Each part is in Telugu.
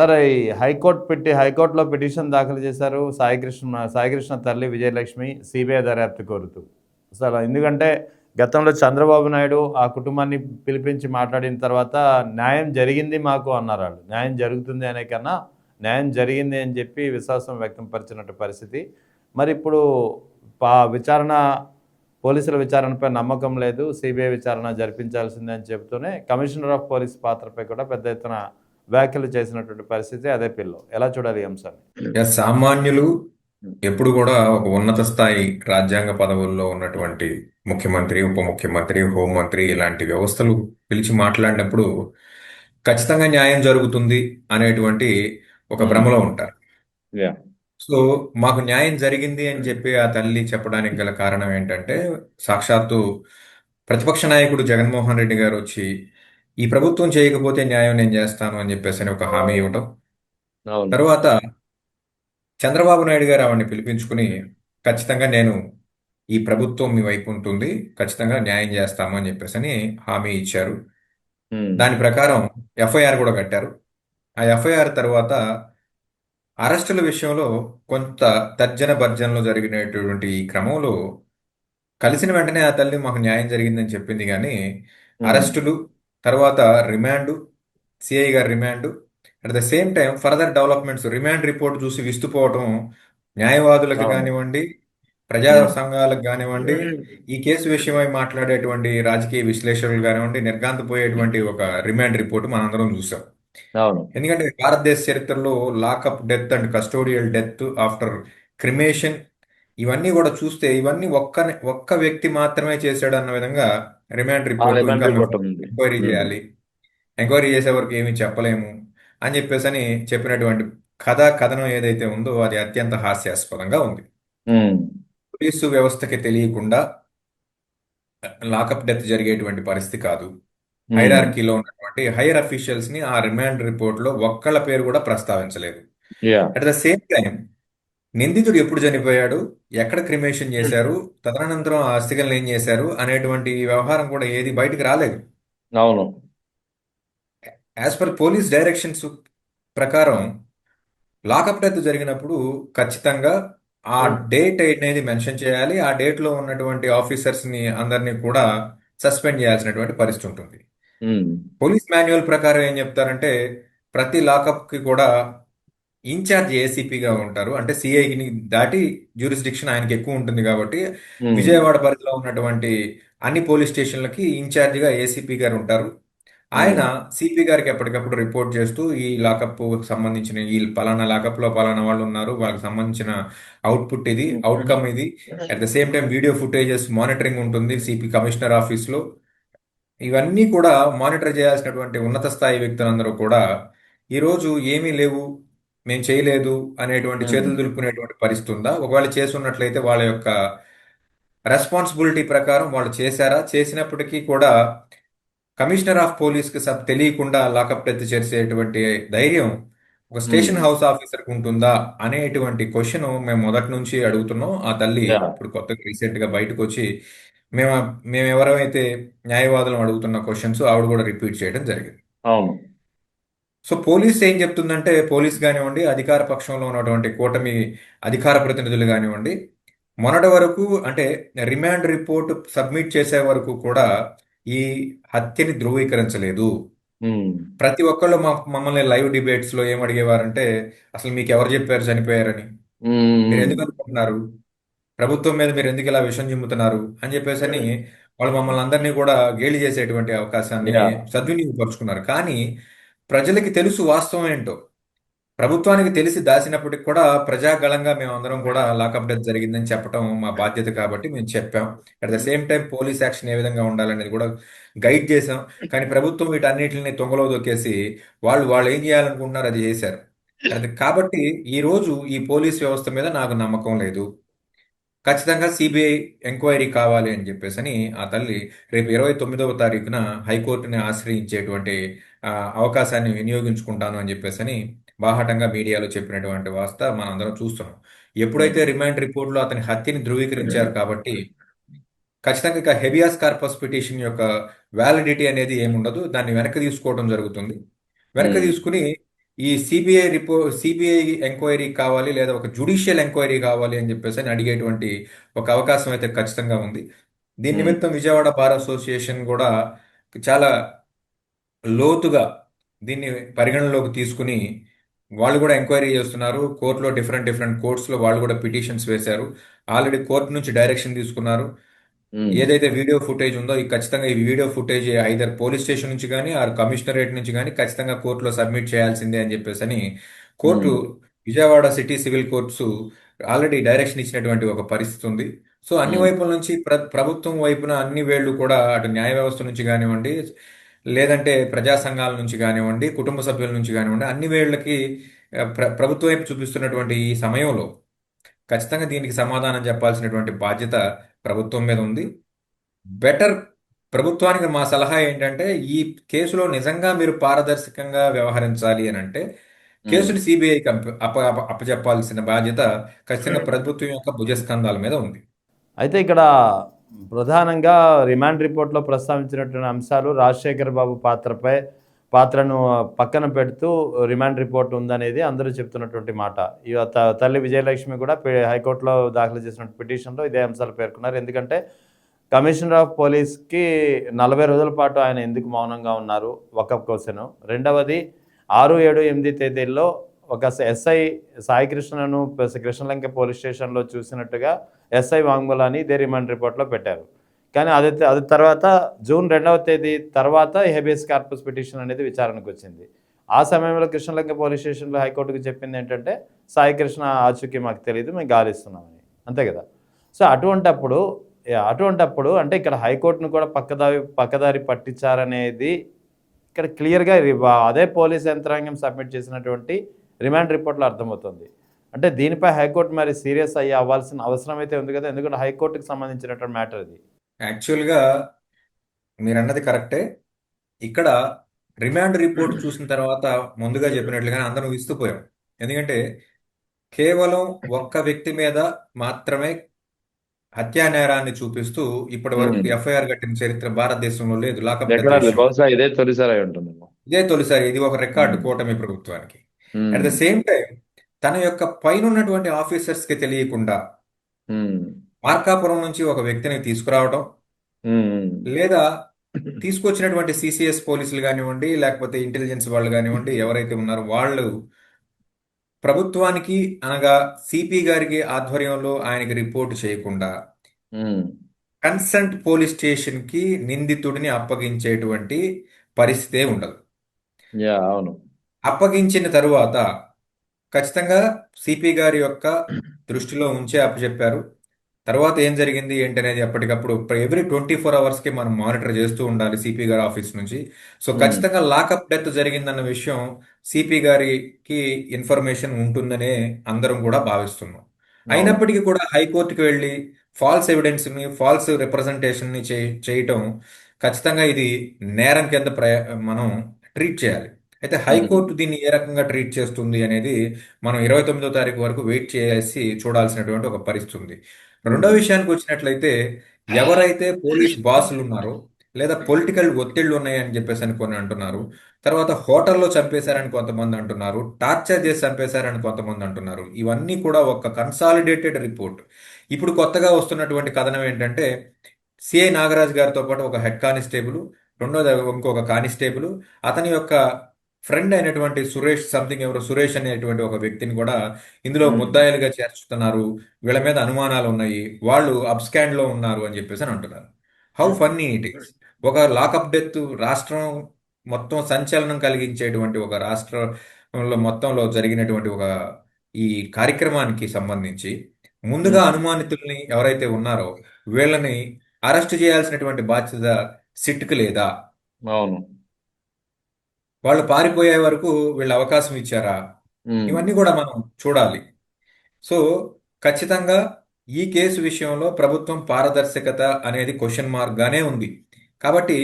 సార్ ఈ హైకోర్టులో పిటిషన్ దాఖలు చేశారు సాయికృష్ణ తల్లి విజయలక్ష్మి సిబిఐ దర్యాప్తు కోరుతూ. సార్ ఎందుకంటే గతంలో చంద్రబాబు నాయుడు ఆ కుటుంబాన్ని పిలిపించి మాట్లాడిన తర్వాత న్యాయం జరిగింది మాకు అన్నారు వాళ్ళు. న్యాయం జరుగుతుంది అనే కన్నా న్యాయం జరిగింది అని చెప్పి విశ్వాసం వ్యక్తం పరిచినట్టు పరిస్థితి. మరి ఇప్పుడు విచారణ పోలీసుల విచారణపై నమ్మకం లేదు, సిబిఐ విచారణ జరిపించాల్సిందే అని చెబుతూనే కమిషనర్ ఆఫ్ పోలీస్ పాత్రపై కూడా పెద్ద ఎత్తున వ్యాఖ్యలు చేసినటువంటి పరిస్థితి అదే పిల్లో. ఎలా చూడాలి ఈ అంశాన్ని? సామాన్యులు ఎప్పుడు కూడా ఒక ఉన్నత స్థాయి రాజ్యాంగ పదవుల్లో ఉన్నటువంటి ముఖ్యమంత్రి, ఉప ముఖ్యమంత్రి, హోంమంత్రి ఇలాంటి వ్యవస్థలు పిలిచి మాట్లాడినప్పుడు ఖచ్చితంగా న్యాయం జరుగుతుంది అనేటువంటి ఒక భ్రమలో ఉంటారు. యా. సో మాకు న్యాయం జరిగింది అని చెప్పి ఆ తల్లి చెప్పడానికి గల కారణం ఏంటంటే, సాక్షాత్తు ప్రతిపక్ష నాయకుడు జగన్మోహన్ రెడ్డి గారు వచ్చి ఈ ప్రభుత్వం చేయకపోతే న్యాయం నేను చేస్తాను అని చెప్పేసి ఒక హామీ ఇవ్వటం, అవును. తర్వాత చంద్రబాబు నాయుడు గారు ఆవిడని పిలిపించుకుని ఖచ్చితంగా నేను ఈ ప్రభుత్వం మీ వైపు ఉంటుంది, ఖచ్చితంగా న్యాయం చేస్తాము అని చెప్పేసి హామీ ఇచ్చారు. దాని ప్రకారం ఎఫ్ఐఆర్ కూడా కట్టారు. ఆ ఎఫ్ఐఆర్ తర్వాత అరెస్టుల విషయంలో కొంత తర్జన భర్జనలు జరిగినటువంటి ఈ క్రమంలో కలిసిన వెంటనే ఆ తల్లి మాకు న్యాయం జరిగిందని చెప్పింది. కానీ అరెస్టులు తర్వాత రిమాండ్, సిఐ గారి remand, at the same time further developments, remand report చూసి విస్తుపోవటం న్యాయవాదులకు అవును. కానివ్వండి, ప్రజా సంఘాలకు కానివ్వండి, ఈ కేసు విషయమై మాట్లాడేటువంటి రాజకీయ విశ్లేషకులు కానివ్వండి, నిర్ఘాంతపోయేటువంటి ఒక రిమాండ్ రిపోర్ట్ మనందరం చూసాం. అవును. ఎందుకంటే భారతదేశ చరిత్రలో lockup death and custodial death after cremation ఇవన్నీ కూడా చూస్తే ఇవన్నీ ఒక్క వ్యక్తి మాత్రమే చేశాడు అన్న విధంగా రిమాండ్ ఆ రిపోర్టు రిమాండ్ ఇంకా మేము రిపోర్ట్ ఉంది. ఎంక్వైరీ చేయాలి, ఎంక్వైరీ చేసే వరకు ఏమీ చెప్పలేము అని చెప్పేసి చెప్పినటువంటి కథనం ఏదైతే ఉందో అది అత్యంత హాస్యాస్పదంగా ఉంది. పోలీసు వ్యవస్థకి తెలియకుండా లాకప్ డెత్ జరిగేటువంటి పరిస్థితి కాదు. హైరార్కీలో ఉన్నటువంటి హైయర్ అఫీషియల్స్ ని ఆ రిమాండ్ రిపోర్ట్ లో ఒక్కళ్ళ పేరు కూడా ప్రస్తావించలేదు. Yeah. At the same time నిందితుడు ఎప్పుడు చనిపోయాడు, ఎక్కడ క్రిమేషన్ చేశారు, తదనంతరం ఆ అస్థికలను ఏం చేశారు అనేటువంటి వ్యవహారం కూడా ఏది బయటికి రాలేదు. అవును. యాజ్ పర్ పోలీస్ డైరెక్షన్స్ ప్రకారం లాకప్ డెత్ జరిగినప్పుడు ఖచ్చితంగా ఆ డేట్ అనేది మెన్షన్ చేయాలి. ఆ డేట్ లో ఉన్నటువంటి ఆఫీసర్స్ ని అందరినీ కూడా సస్పెండ్ చేయాల్సినటువంటి పరిస్థితి ఉంటుంది. పోలీస్ మాన్యువల్ ప్రకారం ఏం చెప్తారంటే ప్రతి లాకప్ కి కూడా ఇన్ఛార్జ్ ఏసీపీగా ఉంటారు. అంటే సిఐని దాటి జ్యూరిస్డిక్షన్ ఆయనకి ఎక్కువ ఉంటుంది కాబట్టి విజయవాడ పరిధిలో ఉన్నటువంటి అన్ని పోలీస్ స్టేషన్లకి ఇన్ఛార్జిగా ఏసీపీ గారు ఉంటారు. ఆయన సిపి గారికి ఎప్పటికప్పుడు రిపోర్ట్ చేస్తూ ఈ లాకప్ సంబంధించిన ఈ పలానా లాకప్ లో పలానా వాళ్ళు ఉన్నారు, వాళ్ళకి సంబంధించిన అవుట్పుట్ ఇది, అవుట్కమ్ ఇది, at the same time video footages monitoring ఉంటుంది సిపి కమిషనర్ ఆఫీస్ లో. ఇవన్నీ కూడా మానిటర్ చేయాల్సినటువంటి ఉన్నత స్థాయి వ్యక్తులందరూ కూడా ఈరోజు ఏమీ లేవు, మేము చేయలేదు అనేటువంటి చేతులు దులుపుకునేటువంటి పరిస్థితి ఉందా? ఒకవేళ చేస్తున్నట్లయితే వాళ్ళ యొక్క రెస్పాన్సిబిలిటీ ప్రకారం వాళ్ళు చేశారా? చేసినప్పటికీ కూడా కమిషనర్ ఆఫ్ పోలీస్ కి తెలియకుండా లాకప్ డెత్ చేసేటువంటి ధైర్యం ఒక స్టేషన్ హౌస్ ఆఫీసర్ కు ఉంటుందా అనేటువంటి క్వశ్చన్ మేము మొదటి నుంచి అడుగుతున్నాం. ఆ తల్లి యా. ఇప్పుడు కొత్తగా రీసెంట్ గా బయటకు వచ్చి మేము మేము ఎవరైతే న్యాయవాదులను అడుగుతున్న క్వశ్చన్స్ ఆవిడ కూడా రిపీట్ చేయడం జరిగింది. అవును. సో పోలీస్ ఏం చెప్తుందంటే, పోలీస్ కానివ్వండి, అధికార పక్షంలో ఉన్నటువంటి కూటమి అధికార ప్రతినిధులు కానివ్వండి, మొన్నటి వరకు అంటే రిమాండ్ రిపోర్ట్ సబ్మిట్ చేసే వరకు కూడా ఈ హత్యని ధృవీకరించలేదు. ప్రతి ఒక్కళ్ళు మమ్మల్ని లైవ్ డిబేట్స్ లో ఏం అడిగేవారంటే, అసలు మీకు ఎవరు చెప్పారు చనిపోయారని, మీరు ఎందుకు అనుకుంటున్నారు, ప్రభుత్వం మీద మీరు ఎందుకు ఇలా విషం చిమ్ముతున్నారు అని చెప్పేసి వాళ్ళు మమ్మల్ని అందరినీ కూడా గేలి చేసేటువంటి అవకాశాన్ని యా. సద్వినియోగపరుచుకున్నారు. కానీ ప్రజలకి తెలుసు వాస్తవం ఏంటో. ప్రభుత్వానికి తెలిసి దాచినప్పటికి కూడా ప్రజాగళంగా మేము అందరం కూడా లాకప్ డెత్ జరిగిందని చెప్పడం మా బాధ్యత కాబట్టి మేము చెప్పాం. At the same time police action ఏ విధంగా ఉండాలనేది కూడా గైడ్ చేసాం. కానీ ప్రభుత్వం వీటన్నిటిని తొంగలో దొక్కేసి వాళ్ళు వాళ్ళు ఏం చేయాలనుకుంటున్నారు అది చేశారు. కాబట్టి ఈ రోజు ఈ పోలీస్ వ్యవస్థ మీద నాకు నమ్మకం లేదు, ఖచ్చితంగా సిబిఐ ఎంక్వైరీ కావాలి అని చెప్పేసి ఆ తల్లి రేపు 29వ తారీఖున హైకోర్టుని ఆశ్రయించేటువంటి ఆ, అవకాశాన్ని వినియోగించుకుంటాను అని చెప్పేసి బాహాటంగా మీడియాలో చెప్పినటువంటి వార్త మనందరం చూస్తున్నాం. ఎప్పుడైతే రిమాండ్ రిపోర్ట్లో అతని హత్యని ధృవీకరించారు కాబట్టి ఖచ్చితంగా ఇక హెబియాస్ కార్పస్ పిటిషన్ యొక్క వ్యాలిడిటీ అనేది ఏముండదు, దాన్ని వెనక్కి తీసుకోవడం జరుగుతుంది. వెనక్కి తీసుకుని ఈ సిబిఐ ఎంక్వైరీ కావాలి లేదా ఒక జ్యుడిషియల్ ఎంక్వైరీ కావాలి అని చెప్పేసి అని అడిగేటువంటి ఒక అవకాశం అయితే ఖచ్చితంగా ఉంది. దీని ఉమ్, నిమిత్తం విజయవాడ బార్ అసోసియేషన్ కూడా చాలా లోతుగా దీన్ని పరిగణనలోకి తీసుకుని వాళ్ళు కూడా ఎంక్వైరీ చేస్తున్నారు. కోర్టులో డిఫరెంట్ డిఫరెంట్ కోర్ట్స్లో వాళ్ళు కూడా పిటిషన్స్ వేశారు. ఆల్రెడీ కోర్టు నుంచి డైరెక్షన్ తీసుకున్నారు. ఉమ్, ఏదైతే వీడియో ఫుటేజ్ ఉందో ఈ ఖచ్చితంగా ఈ video footage either police station నుంచి కానీ ఆర్ కమిషనరేట్ నుంచి కానీ ఖచ్చితంగా కోర్టులో సబ్మిట్ చేయాల్సిందే అని చెప్పేసి అని కోర్టు ఉమ్, Vijayawada city civil courts already direction ఇచ్చినటువంటి ఒక పరిస్థితి ఉంది. సో అన్ని ఉమ్, వైపుల నుంచి ప్రభుత్వం వైపున అన్ని వేళ్లు కూడా అటు న్యాయ వ్యవస్థ నుంచి కానివ్వండి, లేదంటే ప్రజా సంఘాల నుంచి కానివ్వండి, కుటుంబ సభ్యుల నుంచి కానివ్వండి, అన్ని వేళ్ళకి ప్రభుత్వం వైపు చూపిస్తున్నటువంటి ఈ సమయంలో ఖచ్చితంగా దీనికి సమాధానం చెప్పాల్సినటువంటి బాధ్యత ప్రభుత్వం మీద ఉంది. బెటర్ ప్రభుత్వానికి మా సలహా ఏంటంటే ఈ కేసులో నిజంగా మీరు పారదర్శకంగా వ్యవహరించాలి అని అంటే ఉమ్. కేసుని సిబిఐకి అప్పచెప్పాల్సిన బాధ్యత ఖచ్చితంగా ప్రభుత్వం యొక్క భుజస్కంధాల మీద ఉంది. అయితే ఇక్కడ ప్రధానంగా రిమాండ్ రిపోర్ట్లో ప్రస్తావించినటువంటి అంశాలు రాజశేఖర్ బాబు పాత్రను పక్కన పెడుతూ రిమాండ్ రిపోర్ట్ ఉందనేది అందరూ చెప్తున్నటువంటి మాట. ఇక తల్లి విజయలక్ష్మి కూడా హైకోర్టులో దాఖలు చేసిన పిటిషన్లో ఇదే అంశాలు పేర్కొన్నారు. ఎందుకంటే కమిషనర్ ఆఫ్ పోలీస్కి 40 రోజుల పాటు ఆయన ఎందుకు మౌనంగా ఉన్నారు, ఒక క్వశ్చన్. రెండవది 6, 7, 8 తేదీల్లో ఒక ఎస్ఐ సాయికృష్ణను కృష్ణలంక పోలీస్ స్టేషన్లో చూసినట్టుగా ఎస్ఐ వాంగ్మూలాన్ని ఇదే రిమాండ్ రిపోర్ట్లో పెట్టారు. కానీ అది తర్వాత జూన్ 2వ తేదీ తర్వాత హెబియస్ కార్పస్ పిటిషన్ అనేది విచారణకు వచ్చింది. ఆ సమయంలో కృష్ణలంక పోలీస్ స్టేషన్లో హైకోర్టుకు చెప్పింది ఏంటంటే సాయికృష్ణ ఆచూకీ మాకు తెలియదు, మేము గాలిస్తున్నామని, అంతే కదా. సో అటువంటప్పుడు అంటే ఇక్కడ హైకోర్టును కూడా పక్కదారి పట్టించారనేది ఇక్కడ క్లియర్గా అదే పోలీస్ యంత్రాంగం సబ్మిట్ చేసినటువంటి రిమాండ్ రిపోర్ట్లో అర్థమవుతుంది. అంటే దీనిపై హైకోర్టు మరి సీరియస్ అవ్వాల్సిన అవసరం అయితే ఉంది కదా, ఎందుకంటే హైకోర్టుకు సంబంధించినటువంటి మ్యాటర్ ఇది. యాక్చువల్గా మీరు అన్నది కరెక్టే. ఇక్కడ రిమాండ్ రిపోర్ట్ చూసిన తర్వాత ముందుగా చెప్పినట్లుగానే అందరం విస్తుపోయాం. ఎందుకంటే కేవలం ఒక్క వ్యక్తి మీద మాత్రమే హత్యా నేరాన్ని చూపిస్తూ ఇప్పటి వరకు ఎఫ్ఐఆర్ కట్టిన చరిత్ర భారతదేశంలో లేదు లాకప్ డెత్ ఎక్కడ లేదు. విషయం. బహుశా ఇదే తొలిసారి అయి ఉంటుంది. ఇదే తొలిసారి. ఇది ఒక రికార్డు కూటమి ప్రభుత్వానికి. అట్ ద సేమ్ టైం తన యొక్క పైన ఉన్నటువంటి ఆఫీసర్స్ కి తెలియకుండా మార్కాపురం నుంచి ఒక వ్యక్తిని తీసుకురావడం, లేదా తీసుకొచ్చినటువంటి సిసిఎస్ పోలీసులు కానివ్వండి, లేకపోతే ఇంటెలిజెన్స్ వాళ్ళు కానివ్వండి, ఎవరైతే ఉన్నారో వాళ్ళు ప్రభుత్వానికి అనగా సిపి గారికి ఆధ్వర్యంలో ఆయనకి రిపోర్ట్ చేయకుండా కన్సర్న్ పోలీస్ స్టేషన్ కి నిందితుడిని అప్పగించేటువంటి పరిస్థితే ఉండదు. అవును. అప్పగించిన తరువాత ఖచ్చితంగా సిపి గారి యొక్క దృష్టిలో ఉంచే అప్పచెప్పారు. తర్వాత ఏం జరిగింది ఏంటనేది ఎప్పటికప్పుడు ఎవ్రీ 24 అవర్స్కి మనం మానిటర్ చేస్తూ ఉండాలి సిపి గారి ఆఫీస్ నుంచి. సో ఖచ్చితంగా లాకప్ డెత్ జరిగిందన్న విషయం సిపి గారికి ఇన్ఫర్మేషన్ ఉంటుందనే అందరం కూడా భావిస్తున్నాం. అయినప్పటికీ కూడా హైకోర్టుకి వెళ్ళి ఫాల్స్ ఎవిడెన్స్ని, ఫాల్స్ రిప్రజెంటేషన్ని చేయటం ఖచ్చితంగా ఇది నేరం కింద మనం ట్రీట్ చేయాలి. అయితే హైకోర్టు దీన్ని ఏ రకంగా ట్రీట్ చేస్తుంది అనేది మనం 29వ తారీఖు వరకు వెయిట్ చేసి చూడాల్సినటువంటి ఒక పరిస్థితి ఉంది. రెండో విషయానికి వచ్చినట్లయితే ఎవరైతే పోలీస్ బాసులు ఉన్నారో లేదా పొలిటికల్ ఒత్తిళ్లు ఉన్నాయని చెప్పేసి అని కొన్ని అంటున్నారు. తర్వాత హోటల్లో చంపేశారని కొంతమంది అంటున్నారు. టార్చర్ చేసి చంపేశారని కొంతమంది అంటున్నారు. ఇవన్నీ కూడా ఒక కన్సాలిడేటెడ్ రిపోర్ట్. ఇప్పుడు కొత్తగా వస్తున్నటువంటి కథనం ఏంటంటే సిఐ నాగరాజ్ గారితో పాటు ఒక హెడ్ కానిస్టేబుల్, రెండోది ఇంకొక కానిస్టేబుల్, అతని యొక్క ఫ్రెండ్ అయినటువంటి సురేష్ అనేటువంటి ఒక వ్యక్తిని కూడా ఇందులో ముద్దాయిలుగా చేర్చుతున్నారు. వీళ్ళ మీద అనుమానాలు ఉన్నాయి, వాళ్ళు అబ్స్కాండ్ లో ఉన్నారు అని చెప్పేసి అని అంటున్నారు. How funny it is. ఒక లాకప్ డెత్ రాష్ట్రం మొత్తం సంచలనం కలిగించేటువంటి ఒక రాష్ట్రంలో మొత్తంలో జరిగినటువంటి ఒక ఈ కార్యక్రమానికి సంబంధించి ముందుగా అనుమానితుల్ని ఎవరైతే ఉన్నారో వీళ్ళని అరెస్ట్ చేయాల్సినటువంటి బాధ్యత సిట్కు లేదా? అవును. వాళ్ళు పారిపోయే వరకు వీళ్ళు అవకాశం ఇచ్చారా? ఇవన్నీ కూడా మనం చూడాలి. సో ఖచ్చితంగా ఈ కేసు విషయంలో ప్రభుత్వం పారదర్శకత అనేది క్వశ్చన్ మార్క్ గానే ఉంది. కాబట్టి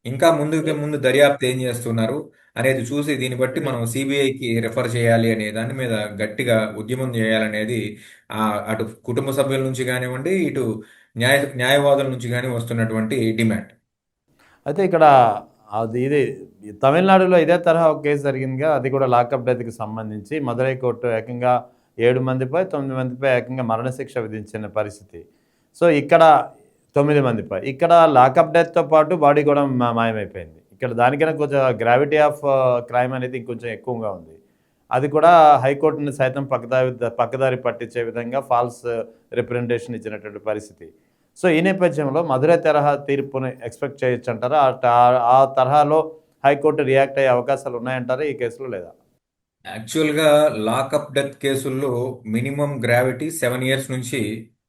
ఇంకా ముందు దర్యాప్తు ఏం చేస్తున్నారు అనేది చూసి దీన్ని బట్టి మనం సిబిఐకి రెఫర్ చేయాలి అనే దాని మీద గట్టిగా ఉద్యమం చేయాలనేది అటు కుటుంబ సభ్యుల నుంచి కానివ్వండి, ఇటు న్యాయవాదుల నుంచి కానీ వస్తున్నటువంటి డిమాండ్. అయితే ఇక్కడ ఇది తమిళనాడులో ఇదే తరహా ఒక కేసు జరిగిందిగా, అది కూడా లాకప్ డెత్కి సంబంధించి మదురై కోర్టు ఏకంగా 7 మందిపై 9 మందిపై ఏకంగా మరణశిక్ష విధించిన పరిస్థితి. సో ఇక్కడ 9 మందిపై, ఇక్కడ లాకప్ డెత్తో పాటు బాడీ కూడా మాయమైపోయింది. ఇక్కడ దానికన్నా కొంచెం గ్రావిటీ ఆఫ్ క్రైమ్ అనేది ఇంకొంచెం ఎక్కువగా ఉంది. అది కూడా హైకోర్టుని సైతం పక్కదారి పట్టించే విధంగా ఫాల్స్ రిప్రజెంటేషన్ ఇచ్చినటువంటి పరిస్థితి. సో ఈ నేపథ్యంలో మదురై తరహా తీర్పుని ఎక్స్పెక్ట్ చేయొచ్చు అంటారా? ఆ తరహాలో హైకోర్టు రియాక్ట్ అయ్యే అవకాశాలు ఉన్నాయంటారా ఈ కేసులో, లేదా? యాక్చువల్గా లాకప్ డెత్ కేసుల్లో మినిమం గ్రావిటీ 7 ఇయర్స్ నుంచి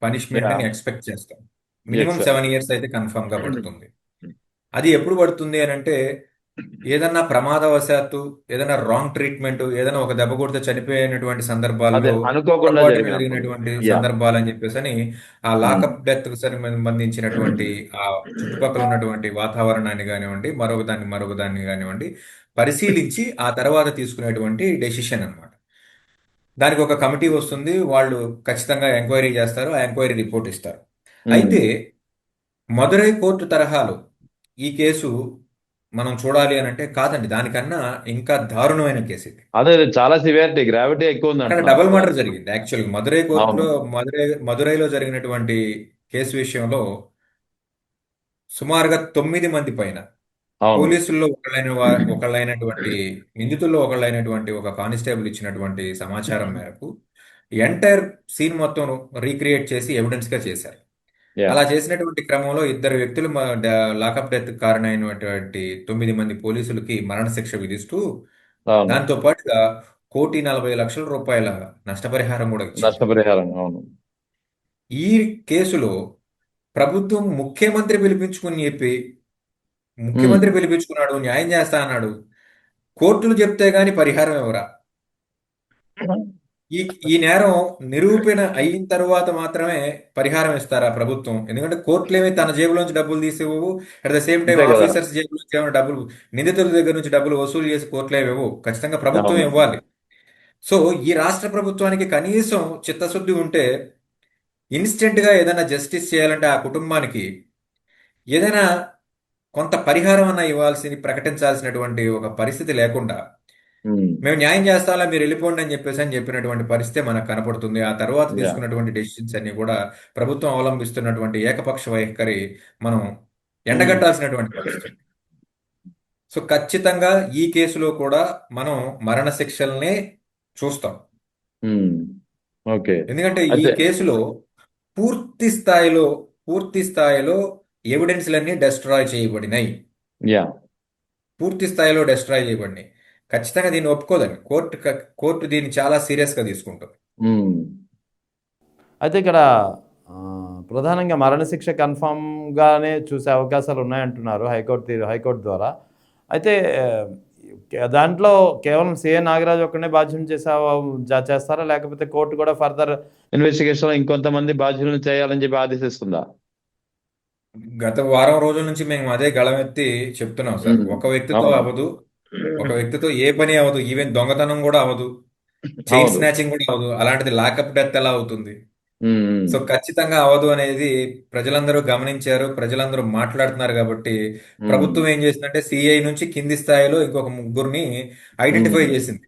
పనిష్మెంట్ యా ని ఎక్స్పెక్ట్ చేస్తాం. మినిమం ఎస్ 7 ఇయర్స్ అయితే కన్ఫర్మ్ గా పడుతుంది. అది ఎప్పుడు పడుతుంది అని అంటే ఏదన్నా ప్రమాదవశాత్తు, ఏదైనా రాంగ్ ట్రీట్మెంట్, ఏదైనా ఒక దెబ్బ కొడితే చనిపోయినటువంటి అదే సందర్భాల్లో, అనుకోకుండా పొరపాటున జరిగినప్పుడు. జరిగినటువంటి యా సందర్భాలు అని చెప్పేసి అని ఆ లాకప్ డెత్ కు సంబంధించినటువంటి ఆ చుట్టుపక్కల ఉన్నటువంటి వాతావరణాన్ని కానివ్వండి, మరొక దాన్ని కానివ్వండి, పరిశీలించి ఆ తర్వాత తీసుకునేటువంటి డెసిషన్ అన్నమాట. దానికి ఒక కమిటీ వస్తుంది. వాళ్ళు ఖచ్చితంగా ఎంక్వైరీ చేస్తారు. ఆ ఎంక్వైరీ రిపోర్ట్ ఇస్తారు. అయితే మదురై కోర్టు తరహాలో ఈ కేసు మనం చూడాలి అని అంటే కాదండి, దానికన్నా ఇంకా దారుణమైన కేసు ఇది. అదే అదే చాలా సివియారిటీ గ్రావిటీ ఎక్కువ ఉంది అక్కడ అంటున్నారు డబుల్ కదా. మర్డర్ జరిగింది. యాక్చువల్ మదురై అవును కోర్టులో మదురైలో జరిగినటువంటి కేసు విషయంలో సుమారుగా 9 మంది పైన అవును పోలీసుల్లో ఒకళ్ళైనటువంటి నిందితుల్లో ఒకళ్ళైనటువంటి ఒక కానిస్టేబుల్ ఇచ్చినటువంటి సమాచారం మేరకు ఎంటైర్ సీన్ మొత్తం రీక్రియేట్ చేసి ఎవిడెన్స్ గా చేశారు. యా అలా చేసినటువంటి క్రమంలో ఇద్దరు వ్యక్తులు లాకప్ డెత్ కారణమైనటువంటి 9 మంది పోలీసులకి మరణశిక్ష విధిస్తూ అవును దాంతో పాటుగా 1,40,00,000 నష్టపరిహారం కూడా ఇచ్చింది. నష్టపరిహారం అవును ఈ కేసులో ప్రభుత్వం ముఖ్యమంత్రి పిలిపించుకున్నాడు, న్యాయం చేస్తా అన్నాడు. కోర్టులు చెప్తే గాని పరిహారం ఎవరా? ఈ ఈ నేరం నిరూపణ అయిన తర్వాత మాత్రమే పరిహారం ఇస్తారా ప్రభుత్వం? ఎందుకంటే కోర్టులేమి తన జేబులోంచి డబ్బులు తీసివ్వవు. అట్ ద సేమ్ టైం అంతే కదా. ఆఫీసర్స్ జేబులోంచి ఏమైనా డబ్బులు, నిందితుల దగ్గర నుంచి డబ్బులు వసూలు చేసి కోర్టులేమి ఇవ్వవు. ఖచ్చితంగా ప్రభుత్వం అవును ఇవ్వాలి. సో ఈ రాష్ట్ర ప్రభుత్వానికి కనీసం చిత్తశుద్ధి ఉంటే ఇన్స్టెంట్ గా ఏదైనా జస్టిస్ చేయాలంటే ఆ కుటుంబానికి ఏదైనా కొంత పరిహారం అన్న ప్రకటించాల్సినటువంటి ఒక పరిస్థితి లేకుండా మేము న్యాయం చేస్తాంలా మీరు వెళ్ళిపోండి అని చెప్పినటువంటి పరిస్థితి మనకు కనపడుతుంది. ఆ తర్వాత యా తీసుకున్నటువంటి డెసిషన్స్ అన్ని కూడా ప్రభుత్వం అవలంబిస్తున్నటువంటి ఏకపక్ష వైఖరి మనం ఎండగట్టాల్సినటువంటి పరిస్థితి. సో ఖచ్చితంగా ఈ కేసులో కూడా మనం మరణశిక్షల్నే చూస్తాం. ఓకే ఎందుకంటే ఈ అయితే కేసులో పూర్తి స్థాయిలో ఎవిడెన్స్లన్నీ డెస్ట్రాయ్ చేయబడినాయి. యా పూర్తి స్థాయిలో డెస్ట్రాయ్ చేయబడినాయి. ఖచ్చితంగా దీన్ని ఒప్పుకోదండి. కోర్టు దీన్ని చాలా సీరియస్ గా తీసుకుంటుంది. అయితే ఇక్కడ ప్రధానంగా మరణశిక్ష కన్ఫామ్గానే చూసే అవకాశాలు ఉన్నాయంటున్నారు హైకోర్టు ద్వారా. అయితే దాంట్లో కేవలం సిఏ నాగరాజు ఒక్కనే బాధ్యం చేస్తారా, లేకపోతే కోర్టు కూడా ఫర్దర్ ఇన్వెస్టిగేషన్ ఇంకొంతమంది బాధ్యులను చేయాలని చెప్పి ఆదేశిస్తుందా? గత వారం రోజుల నుంచి మేము అదే గళమెత్తి చెప్తున్నాం సార్. ఒక వ్యక్తితో అవును అవ్వదు, ఒక వ్యక్తితో ఏ పని అవ్వదు, ఈవెన్ దొంగతనం కూడా అవ్వదు, చైన్ అవును స్నాచింగ్ కూడా అవ్వదు. అలాంటిది లాకప్ డెత్ ఎలా అవుతుంది? సో ఖచ్చితంగా అవ్వదు అనేది ప్రజలందరూ గమనించారు, ప్రజలందరూ మాట్లాడుతున్నారు. కాబట్టి ప్రభుత్వం ఏం చేసిందంటే సిఐ నుంచి కింది స్థాయిలో ఇంకొక ముగ్గురిని ఐడెంటిఫై చేసింది.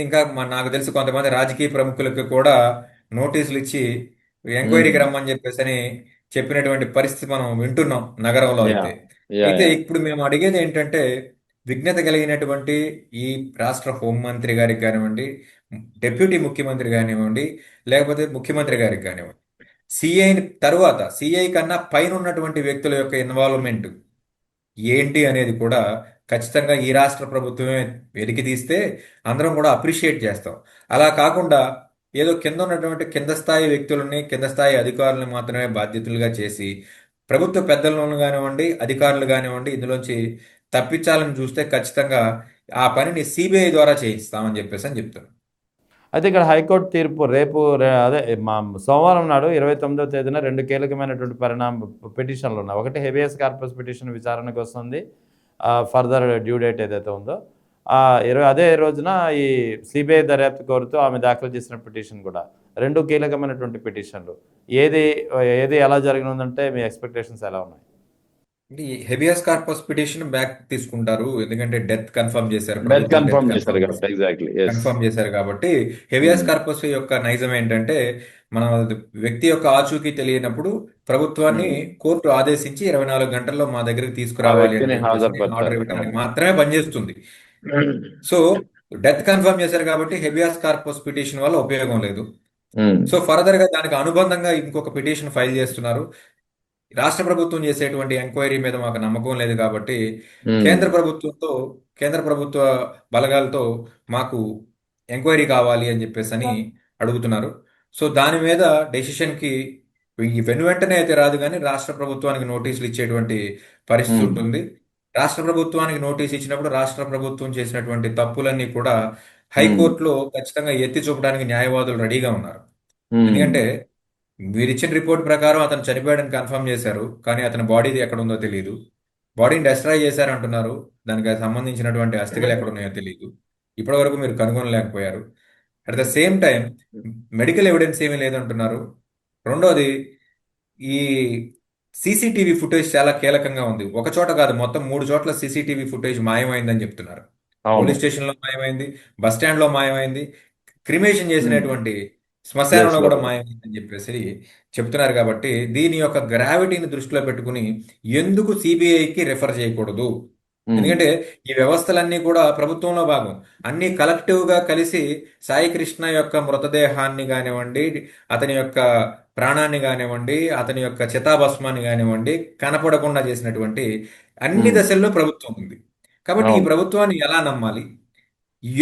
ఇంకా నాకు తెలిసి కొంతమంది రాజకీయ ప్రముఖులకు కూడా నోటీసులు ఇచ్చి ఎంక్వైరీకి రమ్మని చెప్పేసి చెప్పినటువంటి పరిస్థితి మనం వింటున్నాం నగరంలో. యా అయితే యా అయితే యా ఇప్పుడు మేము అడిగేది ఏంటంటే విఘ్నత కలిగినటువంటి ఈ రాష్ట్ర హోంమంత్రి గారికి కానివ్వండి, డిప్యూటీ ముఖ్యమంత్రి కానివ్వండి, లేకపోతే ముఖ్యమంత్రి గారికి కానివ్వండి, సిఐ కన్నా పైన ఉన్నటువంటి వ్యక్తుల యొక్క ఇన్వాల్వ్మెంట్ ఏంటి అనేది కూడా ఖచ్చితంగా ఈ రాష్ట్ర ప్రభుత్వమే వెలికి తీస్తే అందరం కూడా అప్రిషియేట్ చేస్తాం. అలా కాకుండా ఏదో కింద ఉన్నటువంటి కింద స్థాయి వ్యక్తులని, కింద స్థాయి అధికారులను మాత్రమే బాధ్యతలుగా చేసి ప్రభుత్వ పెద్దలను కానివ్వండి, అధికారులు కానివ్వండి ఇందులోంచి తప్పించాలని చూస్తే ఖచ్చితంగా ఆ పనిని సిబిఐ ద్వారా చేయిస్తామని చెప్పేసి చెప్తాను. అయితే ఇక్కడ హైకోర్టు తీర్పు రేపు సోమవారం నాడు 29వ తేదీన 2 కీలకమైనటువంటి పిటిషన్లు ఉన్నాయి. ఒకటి హెబియస్ కార్పస్ పిటిషన్ విచారణకు వస్తుంది, ఫర్దర్ డ్యూ డేట్ ఏదైతే ఉందో అదే రోజున ఈ సిబిఐ దర్యాప్తు కోరుతూ ఆమె దాఖలు చేసిన పిటిషన్ కూడా 2 కీలకమైనటువంటి పిటిషన్లు. ఏది ఎలా జరగనుందంటే మీ ఎక్స్పెక్టేషన్స్ ఎలా ఉన్నాయి? హెబియస్ కార్పస్ పిటిషన్ బ్యాక్ తీసుకుంటారు, ఎందుకంటే డెత్ కన్ఫర్మ్ చేశారు, డెత్ ప్రభుత్వం డెత్ కన్ఫర్మ్ చేశారు కన్ఫర్మ్ కాబట్టి ఎగ్జాక్ట్లీ ఎస్. కన్ఫర్మ్ చేశారు కాబట్టి హెబియస్ కార్పస్ యొక్క నైజం ఏంటంటే, మన వ్యక్తి యొక్క ఆచూకీ తెలియనప్పుడు ప్రభుత్వాన్ని కోర్టు ఆదేశించి 24 గంటల్లో మా దగ్గరికి ఆ తీసుకురావాలి అని వ్యక్తిని చెప్పేసి ఆర్డర్ హాజరుపరచాలి. ఇవ్వడానికి అవును. మాత్రమే పనిచేస్తుంది. సో డెత్ కన్ఫర్మ్ చేశారు కాబట్టి హెబియాస్ కార్పస్ పిటిషన్ వల్ల ఉపయోగం లేదు. ఉమ్, సో ఫర్దర్ గా దానికి అనుబంధంగా ఇంకొక పిటిషన్ ఫైల్ చేస్తున్నారు. రాష్ట్ర ప్రభుత్వం చేసేటువంటి ఎంక్వైరీ మీద మాకు నమ్మకం లేదు కాబట్టి ఉమ్, కేంద్ర ప్రభుత్వంతో, కేంద్ర ప్రభుత్వ బలగాలతో మాకు ఎంక్వైరీ కావాలి అని చెప్పేసి అని అడుగుతున్నారు. సో దాని మీద డెసిషన్ కి వెను వెంటనే అయితే రాదు, కానీ రాష్ట్ర ప్రభుత్వానికి నోటీసులు ఇచ్చేటువంటి పరిస్థితి ఉమ్, ఉంటుంది. రాష్ట్ర ప్రభుత్వానికి నోటీస్ ఇచ్చినప్పుడు రాష్ట్ర ప్రభుత్వం చేసినటువంటి తప్పులన్నీ కూడా ఉమ్, హైకోర్టులో ఖచ్చితంగా ఎత్తి చూపడానికి న్యాయవాదులు రెడీగా ఉన్నారు. ఉమ్, ఎందుకంటే మీరు ఇచ్చిన రిపోర్ట్ ప్రకారం అతను చనిపోయాడని కన్ఫర్మ్ చేశారు, కానీ అతని బాడీ ఎక్కడ ఉందో తెలియదు. బాడీని డెస్ట్రాయ్ చేశారు అంటున్నారు, దానికి సంబంధించినటువంటి అస్థికలు ఎక్కడ ఉన్నాయో తెలియదు. ఇప్పటి వరకు మీరు కనుగొనలేకపోయారు. At the same time medical evidence ఏమీ లేదంటున్నారు. రెండోది, ఈ సీసీటీవీ ఫుటేజ్ చాలా కీలకంగా ఉంది. ఒక చోట కాదు, మొత్తం 3 చోట్ల సీసీటీవీ ఫుటేజ్ మాయమైందని చెప్తున్నారు. అవును. పోలీస్ స్టేషన్లో మాయమైంది, బస్ స్టాండ్లో మాయమైంది, క్రిమేషన్ ఉమ్, చేసినటువంటి ప్లేస్ శ్మశానంలో లో కూడా కూడా. మాయమైందని చెప్పేసి చెప్తున్నారు. కాబట్టి దీని యొక్క గ్రావిటీని దృష్టిలో పెట్టుకుని ఎందుకు సిబిఐకి రెఫర్ చేయకూడదు? ఉమ్, ఎందుకంటే ఈ వ్యవస్థలన్నీ కూడా ప్రభుత్వంలో భాగం. అన్ని కలెక్టివ్ గా కలిసి సాయి కృష్ణ యొక్క మృతదేహాన్ని కానివ్వండి, అతని యొక్క ప్రాణాన్ని కానివ్వండి, అతని యొక్క చితాభస్మాన్ని కానివ్వండి, కనపడకుండా చేసినటువంటి అన్ని ఉమ్, దశల్లో ప్రభుత్వం ఉంది. కాబట్టి ఈ అవును. ప్రభుత్వాన్ని ఎలా నమ్మాలి?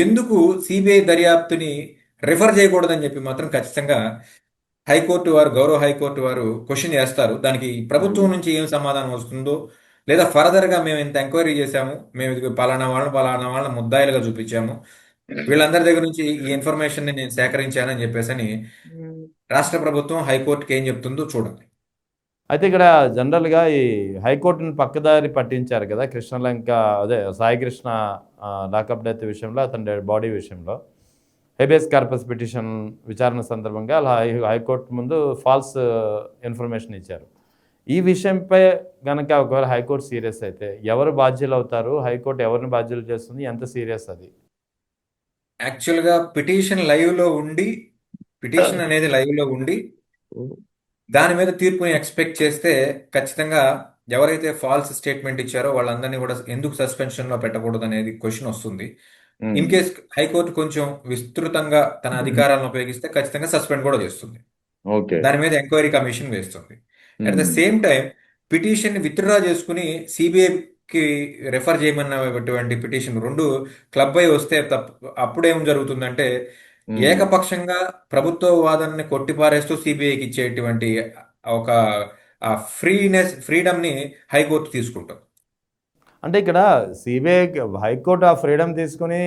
ఎందుకు సిబిఐ దర్యాప్తుని రిఫర్ చేయకూడదని చెప్పి మాత్రం ఖచ్చితంగా హైకోర్టు వారు, గౌరవ హైకోర్టు వారు క్వశ్చన్ చేస్తారు. దానికి ప్రభుత్వం ఉమ్, నుంచి ఏం సమాధానం వస్తుందో, లేదా ఫర్దర్ గా మేము ఇంత ఎంక్వైరీ చేశాము, మేము ఇది పలానా వాళ్ళని ముద్దాయిలుగా చూపించాము, వీళ్ళందరి దగ్గర నుంచి ఈ ఇన్ఫర్మేషన్ ని నేను సేకరించానని చెప్పేసి అని రాష్ట్ర ప్రభుత్వం హైకోర్టుకి ఏం చెప్తుందో చూడాలి. అయితే ఇక్కడ జనరల్గా ఈ హైకోర్టును పక్కదారి పట్టించారు కదా కృష్ణలంక, అదే సాయి కృష్ణ లాకప్ డెత్ విషయంలో, అతని బాడీ విషయంలో హెబియస్ కార్పస్ పిటిషన్ విచారణ సందర్భంగా అలా హైకోర్టు ముందు ఫాల్స్ ఇన్ఫర్మేషన్ ఇచ్చారు. ఈ విషయంపై కనుక ఒకవేళ హైకోర్టు సీరియస్ అయితే ఎవరు బాధ్యులు అవుతారు? హైకోర్టు ఎవరిని బాధ్యులు చేస్తుంది? ఎంత సీరియస్ అది? యాక్చువల్ గా పిటిషన్ అనేది లైవ్ లో ఉండి దాని మీద తీర్పుని ఎక్స్పెక్ట్ చేస్తే ఖచ్చితంగా ఎవరైతే ఫాల్స్ స్టేట్మెంట్ ఇచ్చారో వాళ్ళందరినీ కూడా ఎందుకు సస్పెన్షన్ లో పెట్టకూడదు అనేది క్వశ్చన్ వస్తుంది. ఉమ్, ఇన్ కేస్ హైకోర్టు కొంచెం విస్తృతంగా తన అధికారాలను ఉపయోగిస్తే ఖచ్చితంగా సస్పెండ్ కూడా చేస్తుంది. ఓకే. దాని మీద ఎంక్వైరీ కమిషన్ వేస్తుంది. At the um, same time petition withdraw చేసుకుని సిబిఐకి రెఫర్ చేయమన్నటువంటి పిటిషన్ రెండు క్లబ్ అయి వస్తే అప్పుడేం జరుగుతుందంటే ఉమ్, ఏకపక్షంగా ప్రభుత్వ వాదనని కొట్టిపారేస్తూ సిబిఐకి ఇచ్చేటువంటి ఒక ఫ్రీడమ్ ని హైకోర్టు తీసుకుంటాం. అంటే ఇక్కడ సిబిఐ, హైకోర్టు ఆ ఫ్రీడమ్ తీసుకుని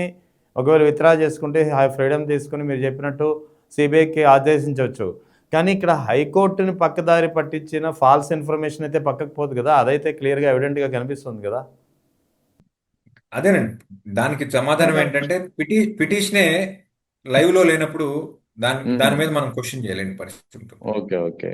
ఒకవేళ విత్డ్రా చేసుకుంటే ఆ ఫ్రీడమ్ తీసుకుని మీరు చెప్పినట్టు సిబిఐకి ఆదేశించవచ్చు. కానీ ఇక్కడ హైకోర్టుని పక్కదారి పట్టించిన ఫాల్స్ ఇన్ఫర్మేషన్ అయితే పక్కకు పోదు కదా, అదైతే క్లియర్గా ఎవిడెంట్గా కనిపిస్తుంది కదా. అదేనండి, దానికి సమాధానం ఏంటంటే పిటిషనే లైవ్ లో లేనప్పుడు దాని ఉమ్, దాని మీద మనం క్వశ్చన్ చేయలేని పరిస్థితి ఉంటుంది. ఓకే. ఓకే.